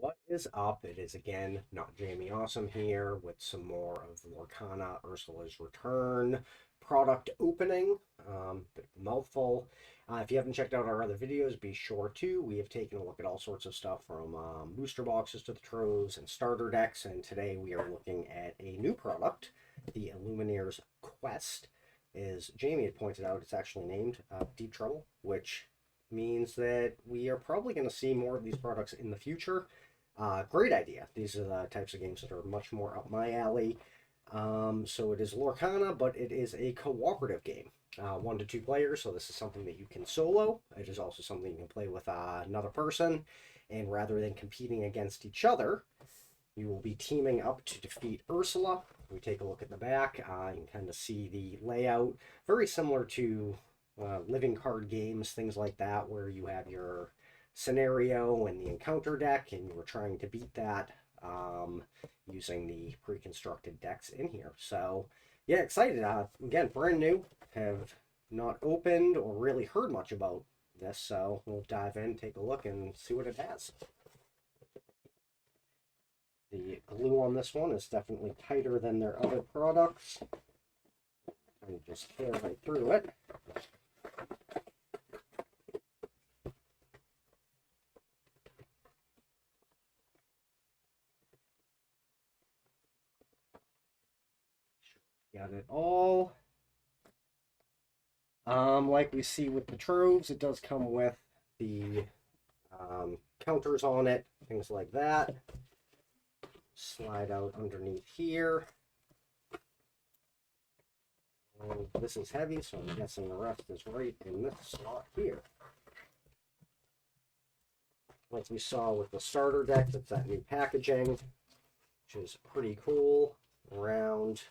What is up? It is again not Jamie Awesome here with some more of Lorcana Ursula's Return product opening. Bit of a mouthful. If you haven't checked out our other videos, be sure to. We have taken a look at all sorts of stuff from booster boxes to the troves and starter decks, and today we are looking at a new product, the Illumineer's Quest. As Jamie had pointed out, it's actually named Deep Trouble, which means that we are probably going to see more of these products in the future. Great idea. These are the types of games that are much more up my alley. So it is Lorcana, but it is a cooperative game. 1 to 2 players, so this is something that you can solo. It is also something you can play with another person. And rather than competing against each other, you will be teaming up to defeat Ursula. We take a look at the back. You can kind of see the layout. Very similar to living card games, things like that, where you have your scenario and the encounter deck, and you were trying to beat that using the pre-constructed decks in here. So yeah, excited. Again, brand new, have not opened or really heard much about this, so we'll dive in, take a look, and see what it has. The glue on this one is definitely tighter than their other products. And just tear right through it. Got it all. Like we see with the troves, it does come with the counters on it, things like that. Slide out underneath here. And this is heavy, so I'm guessing the rest is right in this slot here. Like we saw with the starter deck, that's that new packaging, which is pretty cool. Round,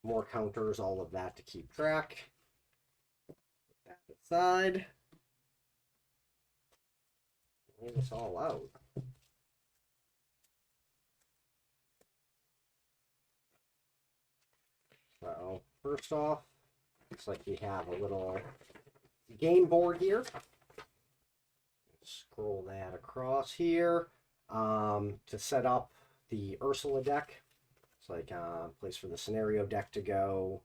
more counters, all of that to keep track. Put that aside. Lay this all out. So, first off, looks like we have a little game board here. Scroll that across here to set up the Ursula deck. It's like a place for the scenario deck to go,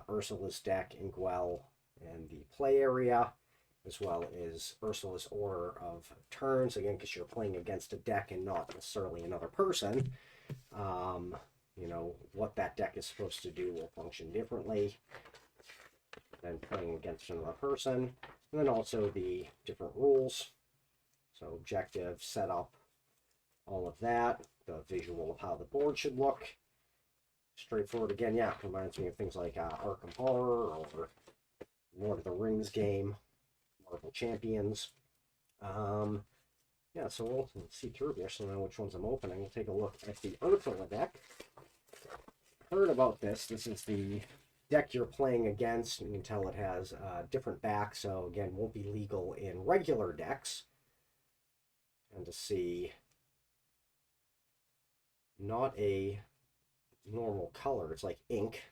Ursula's deck, Inkwell, and the play area, as well as Ursula's order of turns, again, because you're playing against a deck and not necessarily another person. You know, what that deck is supposed to do will function differently than playing against another person. And then also the different rules. So objective, setup, all of that. The visual of how the board should look. Straightforward again, yeah, reminds me of things like Arkham Horror or Lord of the Rings game, Marvel Champions. Yeah, so we'll see through here so I know which ones I'm opening. We'll take a look at the Ursula deck. Heard about this. This is the deck you're playing against. You can tell it has a different back, so again, won't be legal in regular decks. And to see not a normal color, it's like ink.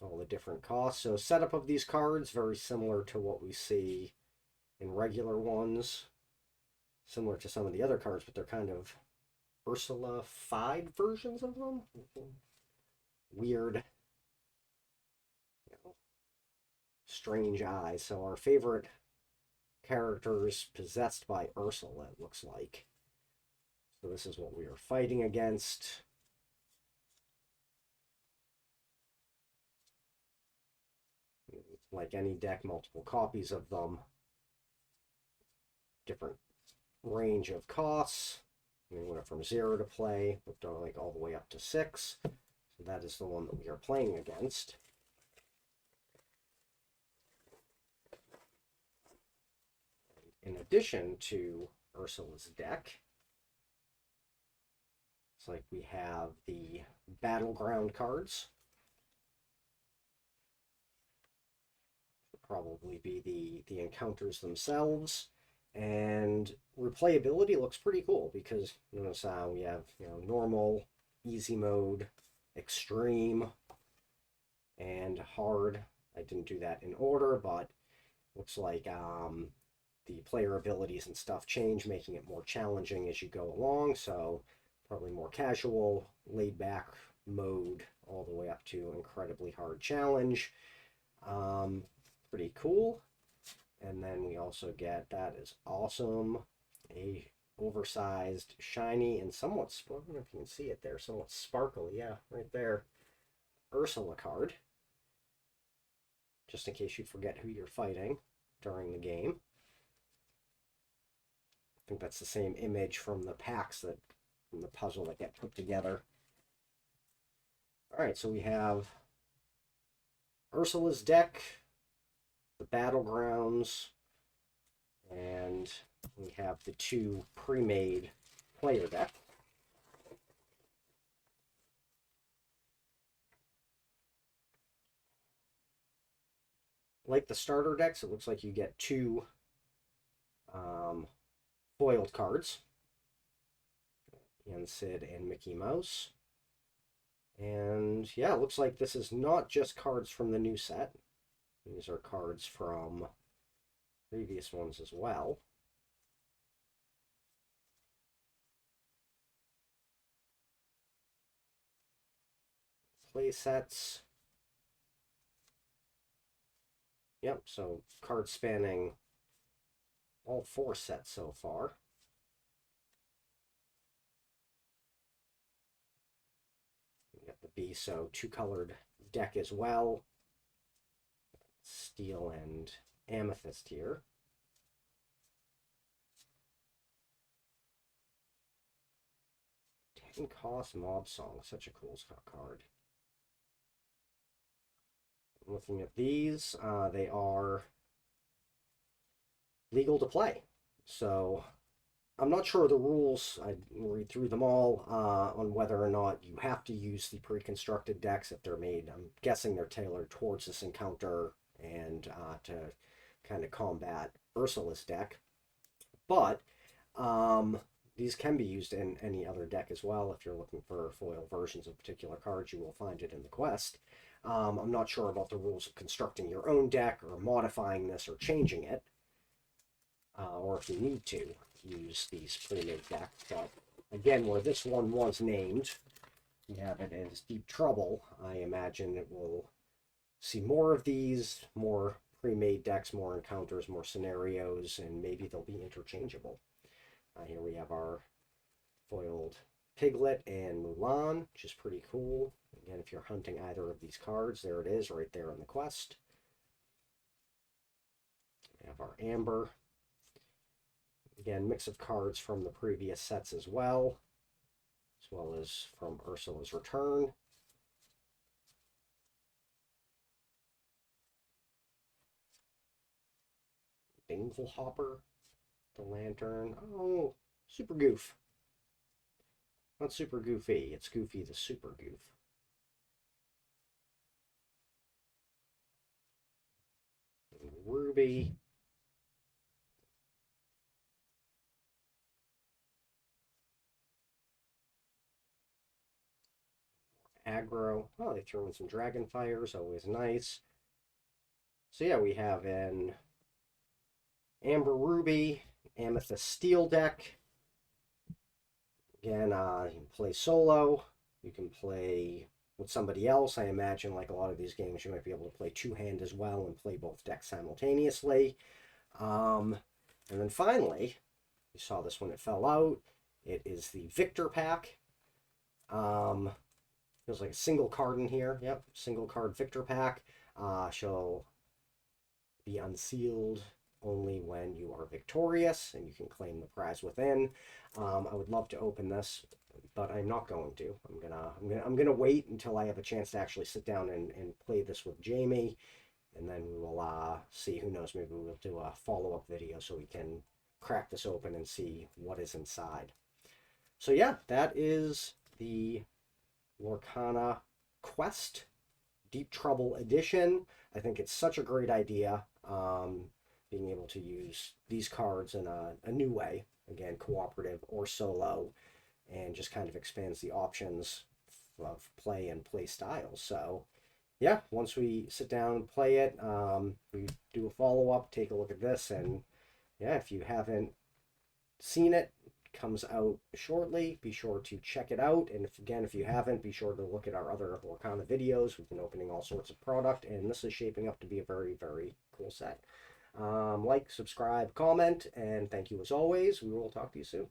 All the different costs. So setup of these cards, very similar to what we see in regular ones. Similar to some of the other cards, but they're kind of Ursula-fied versions of them. Weird, you know, strange eyes. So our favorite characters possessed by Ursula, it looks like. So this is what we are fighting against. Like any deck, multiple copies of them. Different range of costs. I mean, went from 0 to play, looked like all the way up to 6. So that is the one that we are playing against. In addition to Ursula's deck, it's like we have the battleground cards. Probably be the encounters themselves, and replayability looks pretty cool because notice we have normal, easy mode, extreme, and hard. I didn't do that in order, but looks like the player abilities and stuff change, making it more challenging as you go along. So probably more casual, laid back mode all the way up to incredibly hard challenge. Pretty cool. And then we also get, that is awesome, a oversized, shiny, and somewhat, I don't know if you can see it there, somewhat sparkly, yeah, right there, Ursula card. Just in case you forget who you're fighting during the game. I think that's the same image from the packs that, from the puzzle that get put together. Alright, so we have Ursula's deck, the Battlegrounds, and we have the two pre-made player deck. Like the starter decks, it looks like you get two foiled cards. And Sid and Mickey Mouse. And yeah, it looks like this is not just cards from the new set. These are cards from previous ones as well. Play sets. Yep, so cards spanning all 4 sets so far. We got the B, so 2-colored deck as well. Steel and Amethyst here. Cost Mob Song, such a cool card. Looking at these, they are legal to play. So I'm not sure the rules, I read through them all, on whether or not you have to use the pre-constructed decks if they're made. I'm guessing they're tailored towards this encounter and to kind of combat Ursula's deck. But these can be used in any other deck as well. If you're looking for foil versions of particular cards, you will find it in the quest. I'm not sure about the rules of constructing your own deck or modifying this or changing it, or if you need to use these pre-made decks. But again, where this one was named, we have it as Deep Trouble. I imagine it will see more of these, more pre-made decks, more encounters, more scenarios, and maybe they'll be interchangeable. Here we have our foiled Piglet and Mulan, which is pretty cool. Again, if you're hunting either of these cards, there it is right there in the quest. We have our Amber. Again, mix of cards from the previous sets as well as from Ursula's Return. Dinglehopper, the Lantern. Oh, Super Goof. Not Super Goofy, it's Goofy the Super Goof. Ruby. Aggro. Oh, they throw in some Dragonfires, always nice. So yeah, we have an Amber Ruby, Amethyst Steel deck. Again, you can play solo. You can play with somebody else. I imagine, like a lot of these games, you might be able to play two-hand as well and play both decks simultaneously. And then finally, you saw this when it fell out. It is the Victor pack. Feels like a single card in here. Yep, single card Victor pack. Shall be unsealed only when you are victorious, and you can claim the prize within. I would love to open this, but I'm not going to. I'm gonna wait until I have a chance to actually sit down and play this with Jamie, and then we will see. Who knows? Maybe we'll do a follow-up video so we can crack this open and see what is inside. So yeah, that is the Lorcana Quest Deep Trouble Edition. I think it's such a great idea, being able to use these cards in a new way, again, cooperative or solo, and just kind of expands the options of play and play styles. So yeah, once we sit down and play it, we do a follow-up, take a look at this, and yeah, if you haven't seen it, comes out shortly. Be sure to check it out. And if you haven't, be sure to look at our other Lorcana videos. We've been opening all sorts of product, and this is shaping up to be a very, very cool set. Like, subscribe, comment, and thank you as always. We will talk to you soon.